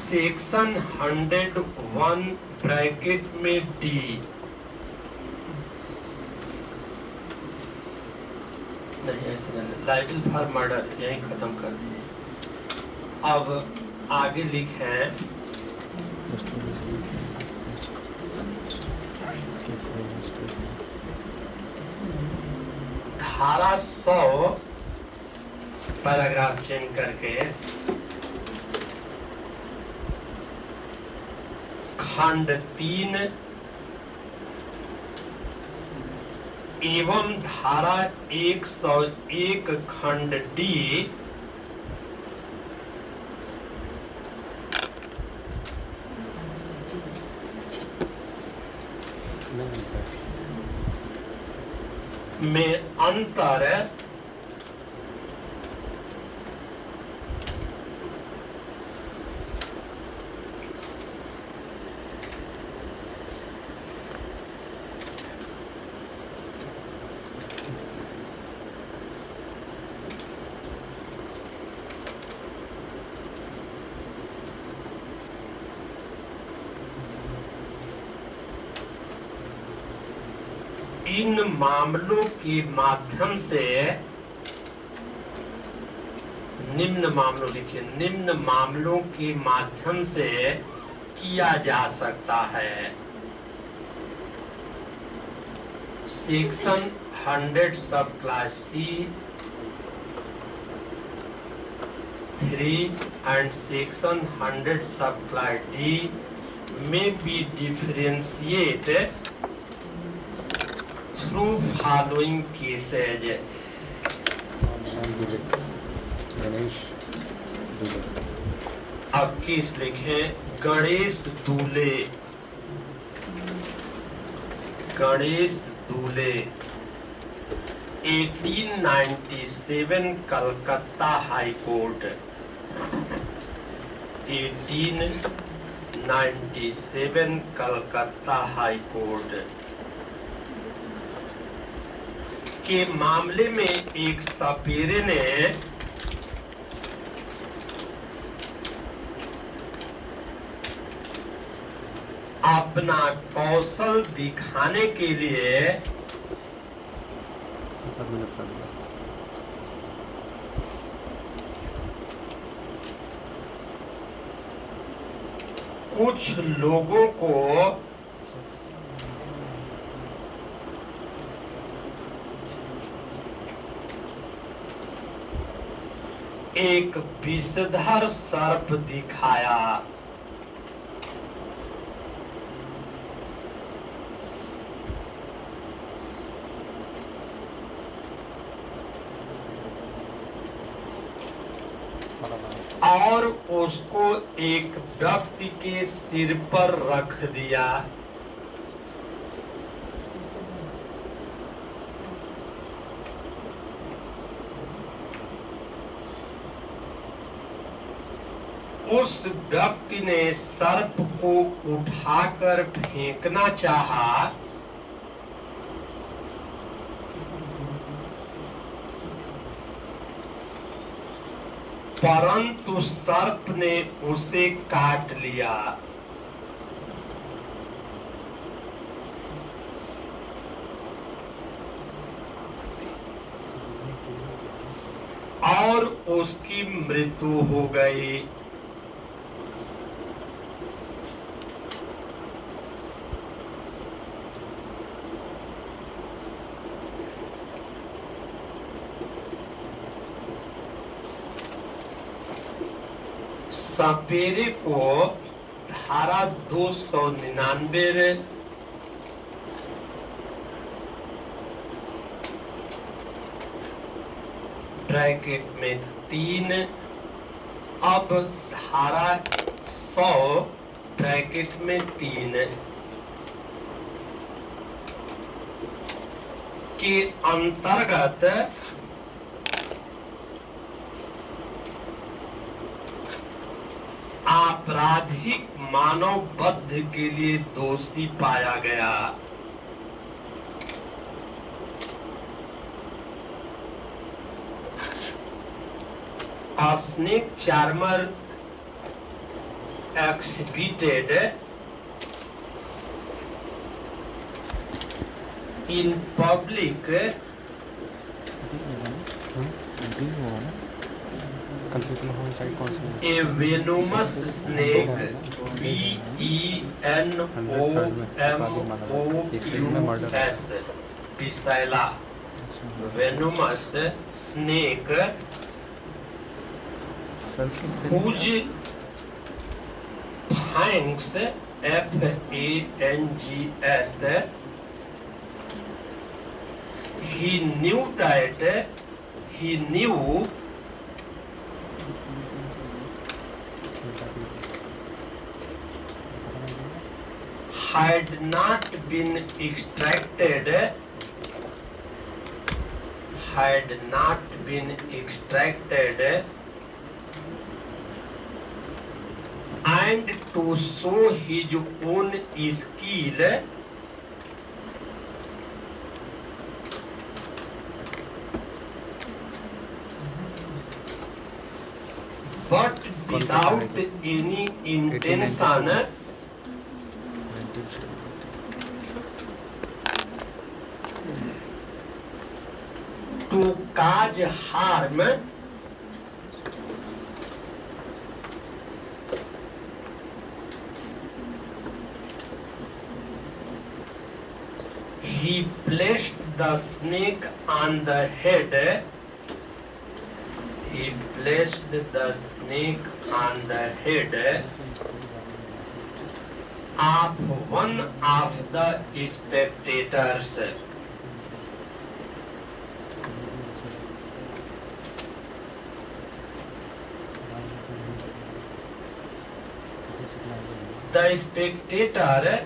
section 101 bracket में डी। नहीं ऐसे नहीं, लाइबल फॉर मर्डर यही खत्म कर दिए। अब आगे लिखे धारा 100 पैराग्राफ चेंज करके खंड 3 एवं धारा 101 खंड डी में अंतर इन मामलों के माध्यम से निम्न मामलों लिखिए, निम्न मामलों के माध्यम से किया जा सकता है। Section 100 sub class C3 and section 100 sub class D may be differentiated through following cases। Ganesh Dubey. अब केस लिखें, Ganesh Dule. Ganesh Dule 1897 Calcutta high court. 1897 Calcutta high court के मामले में एक सपेरे ने अपना कौशल दिखाने के लिए कुछ लोगों को एक विषधर सर्प दिखाया। और उसको एक व्यक्ति के सिर पर रख दिया। उस व्यक्ति ने सर्प को उठाकर फेंकना चाहा, परंतु सर्प ने उसे काट लिया। और उसकी मृत्यु हो गई। सपेरे को धारा 299 ब्रैकेट में 3, अब धारा 100 ब्रैकेट में 3 के अंतर्गत आपराधिक मानव वध के लिए दोषी पाया गया। A snake charmer exhibited in public a venomous snake, venomous, Piscilla, venomous snake, whose fangs, fangs, he knew had not been extracted, had not been extracted, and to show his own skill, but without any intention to cause harm, he placed the snake on the head. He placed the snake on the head of one of the spectators. The spectator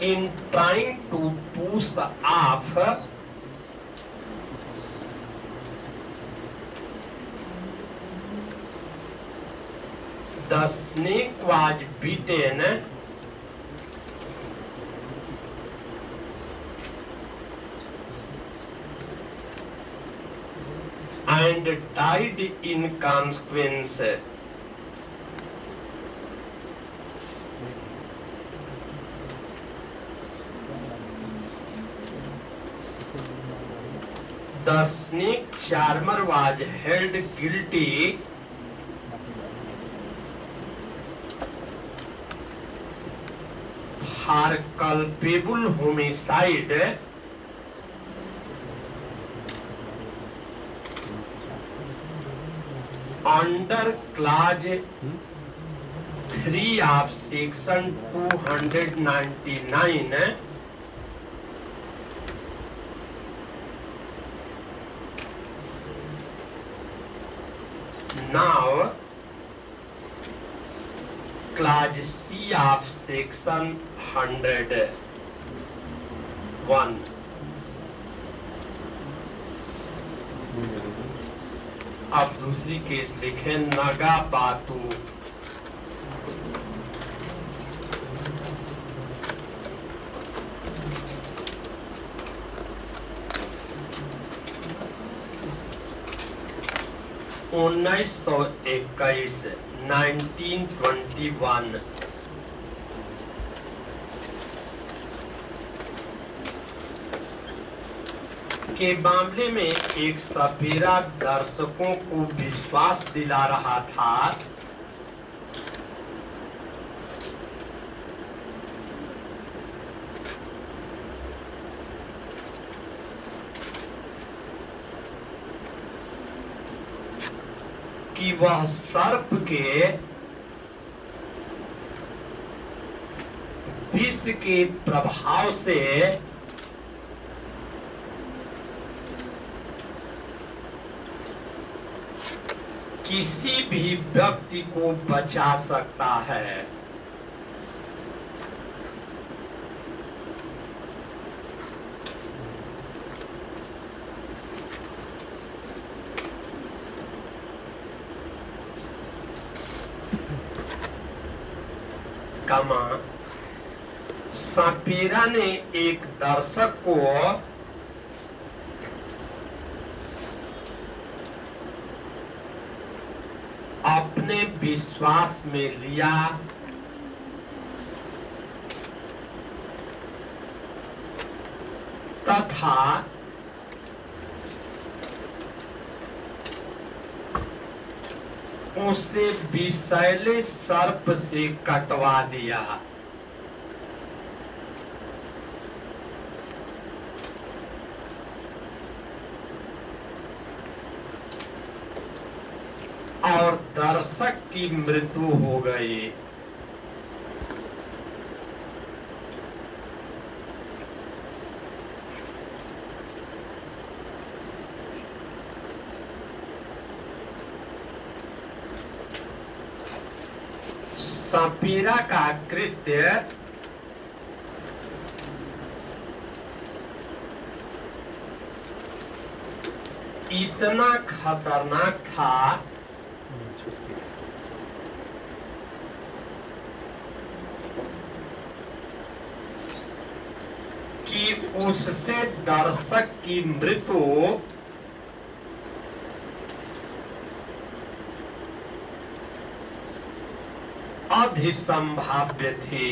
in trying to push off the snake was bitten and died in consequence. The snake charmer was held guilty for culpable homicide under clause 3 of section 299 Now, clause C of section 101. अब दूसरी केस लिखें नगा बातू। उन्नीस सौ 1921 के मामले में एक सपेरा दर्शकों को विश्वास दिला रहा था कि वह सर्प के विष के प्रभाव से किसी भी व्यक्ति को बचा सकता है। कमा सपेरा ने एक दर्शक को अपने विश्वास में लिया तथा उसे विषैले सर्प से कटवा दिया। और दर्शक की मृत्यु हो गई। सपेरा का कृत्य इतना खतरनाक था कि उससे दर्शक की मृत्यु अधिसंभाव्य थी।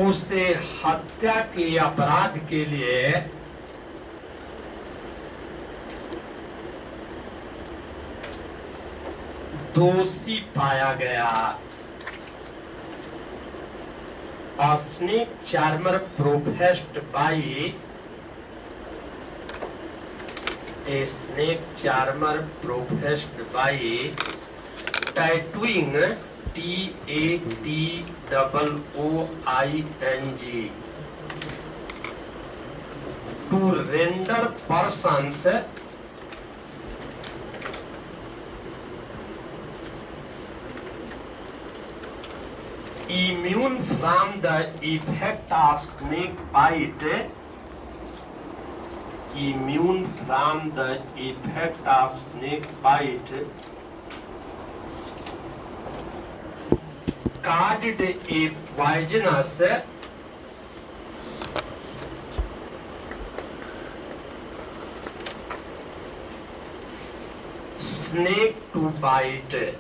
उसे हत्या के अपराध के लिए दोषी पाया गया। A snake charmer professed by tattooing TATOOING to render persons immune from the effect of snake bite, caused a poisonous snake to bite.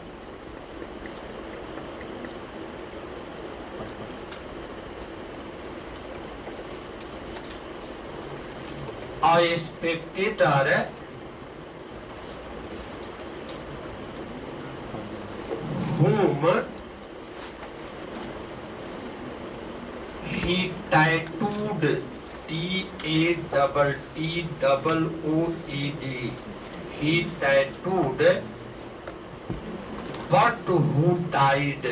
A spectator whom he tattooed he tattooed but who died.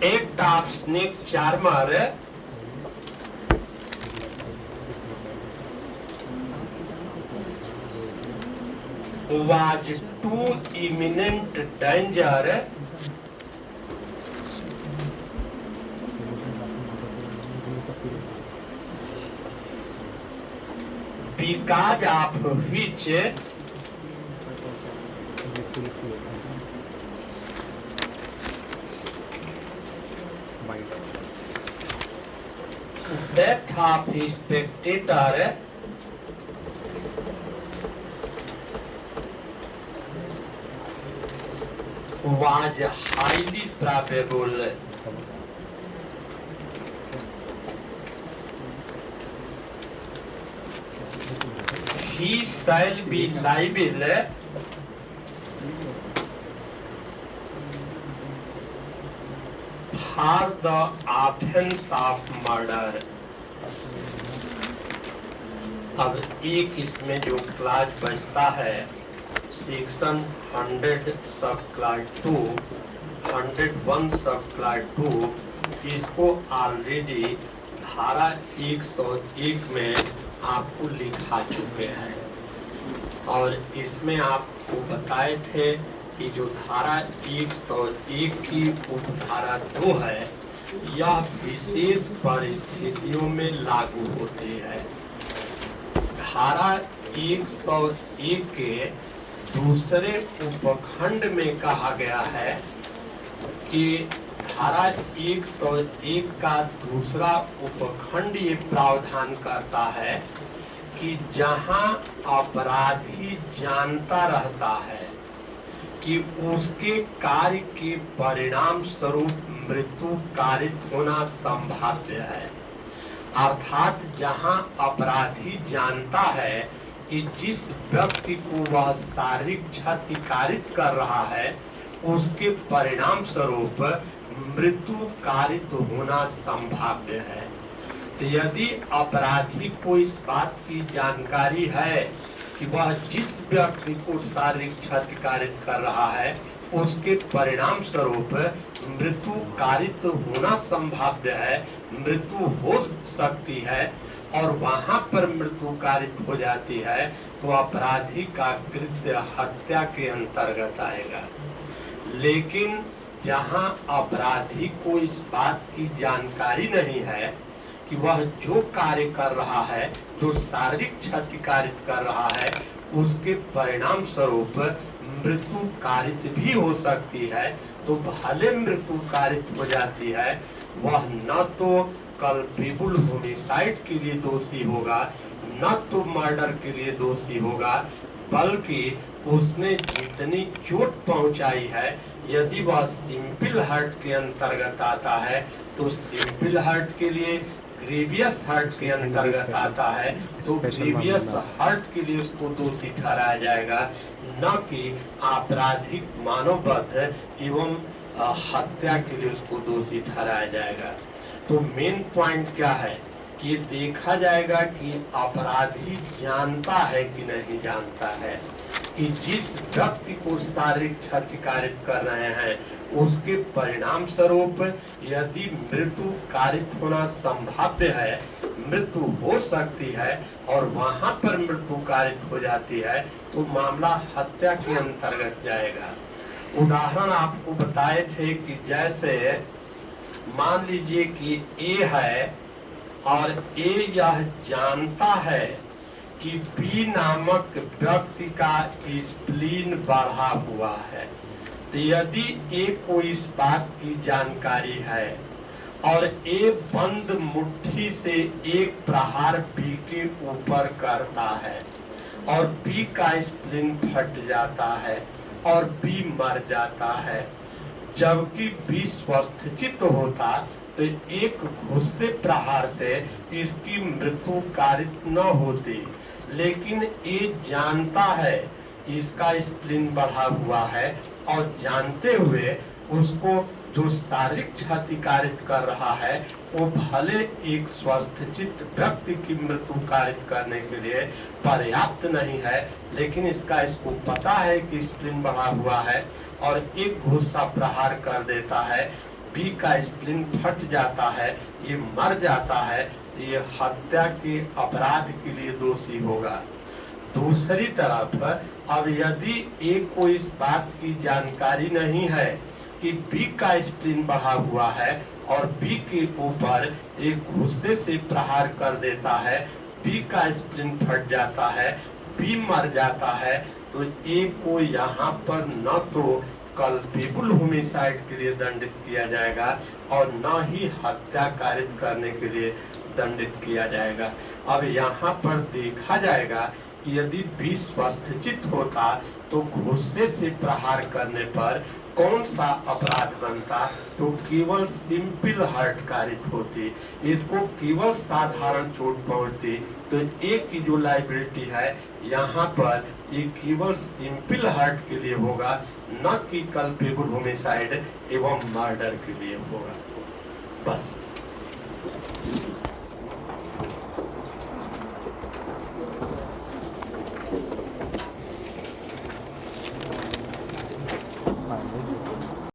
Act of snake charmer was too imminent danger because of which death of his spectator was highly probable. He shall be liable for the offense of murder. अब एक इसमें जो क्लास बचता है सेक्शन 100 सब क्लास 2 101 सब क्लास 2 इसको ऑलरेडी धारा 101 में आपको लिखा चुके हैं और इसमें आपको बताए थे कि जो धारा 101 की उपधारा 2 है यह विशेष परिस्थितियों में लागू होती है। धारा 101 के दूसरे उपखंड में कहा गया है कि धारा 101 का दूसरा उपखंड ये प्रावधान करता है कि जहां अपराधी जानता रहता है कि उसके कार्य के परिणाम स्वरूप मृत्यु कारित होना संभाव्य है, अर्थात जहां अपराधी जानता है कि जिस व्यक्ति को वह शारीरिक क्षति कारित कर रहा है उसके परिणाम स्वरूप मृत्यु कारित होना संभाव्य है। तो यदि अपराधी को इस बात की जानकारी है कि वह जिस व्यक्ति को शारीरिक क्षति कारित कर रहा है उसके परिणाम स्वरूप मृत्यु कारित होना संभाव्य है, मृत्यु हो सकती है और वहां पर मृत्यु कारित हो जाती है तो अपराधी का कृत्य हत्या के अंतर्गत आएगा। लेकिन जहां अपराधी को इस बात की जानकारी नहीं है कि वह जो कार्य कर रहा है, जो शारीरिक क्षति कारित कर रहा है, उसके परिणाम स्वरूप मृत्यु कारित भी हो सकती है, तो भले मृत्यु कारित हो जाती है, वह न तो कल्पेबल होमिसाइड के लिए दोषी होगा, न तो मर्डर के लिए दोषी होगा, बल्कि उसने जितनी चोट पहुंचाई है, यदि वह सिंपल हर्ट के अंतर्गत आता है तो सिंपल हर्ट के लिए, ग्रेवियस हर्ट के अंतर्गत आता है तो ग्रेवियस हर्ट के लिए उसको दोषी ठहराया जाएगा, न कि आपराधिक मानववध एवं हत्या के लिए उसको दोषी ठहराया जाएगा। तो मेन पॉइंट क्या है कि ये देखा जाएगा कि अपराधी जानता है कि नहीं जानता है कि जिस व्यक्ति को शारीरिक क्षति कारित कर रहे हैं उसके परिणाम स्वरूप यदि मृत्यु कारित होना संभाव्य है, मृत्यु हो सकती है और वहां पर मृत्यु कारित हो जाती है तो मामला हत्या के अंतर्गत जाएगा। उदाहरण आपको बताए थे कि जैसे मान लीजिए कि ए है और ए यह जानता है कि बी नामक व्यक्ति का स्प्लीन बढ़ा हुआ है, तो यदि ए को इस बात की जानकारी है और ए बंद मुट्ठी से एक प्रहार बी के ऊपर करता है और बी का स्प्लीन फट जाता है और बी मर जाता है, जबकि बी स्वस्थचित्त होता तो एक घुस्से प्रहार से इसकी मृत्यु कारित न होती। लेकिन ये जानता है कि इसका स्प्लीन बढ़ा हुआ है और जानते हुए उसको जो शारीरिक क्षति कारित कर रहा है वो भले एक स्वस्थचित्त व्यक्ति की मृत्यु कारित करने के लिए पर्याप्त नहीं है, लेकिन इसको पता है कि स्प्लीन बढ़ा हुआ है और एक घुस्सा प्रहार कर देता है, बी का स्प्लीन फट जाता है, ये मर जाता है, ये हत्या के अपराध के लिए दोषी होगा। दूसरी तरफ अब यदि ए को इस बात की जानकारी नहीं है कि बी का स्प्लीन बढ़ा हुआ है और बी के ऊपर एक घुस्से से प्रहार कर देता है, बी का स्प्लीन फट जाता है, बी मर जाता है, तो ए को यहाँ पर न तो कल्पेबल होमिसाइड के लिए दंडित किया जाएगा और न ही हत्या कारित करने के लिए दंडित किया जाएगा। अब यहाँ पर देखा जाएगा कि यदि बी स्वस्थचित्त होता तो घुस्से से प्रहार करने पर कौन सा अपराध बनता, तो केवल सिंपल हर्ट कारित होती, इसको केवल साधारण चोट पहुंचती, तो एक की जो लाइबिलिटी है यहाँ पर ये केवल सिंपल हर्ट के लिए होगा, न कि कल्पेबल होमिसाइड एवं मर्डर के लिए होगा। बस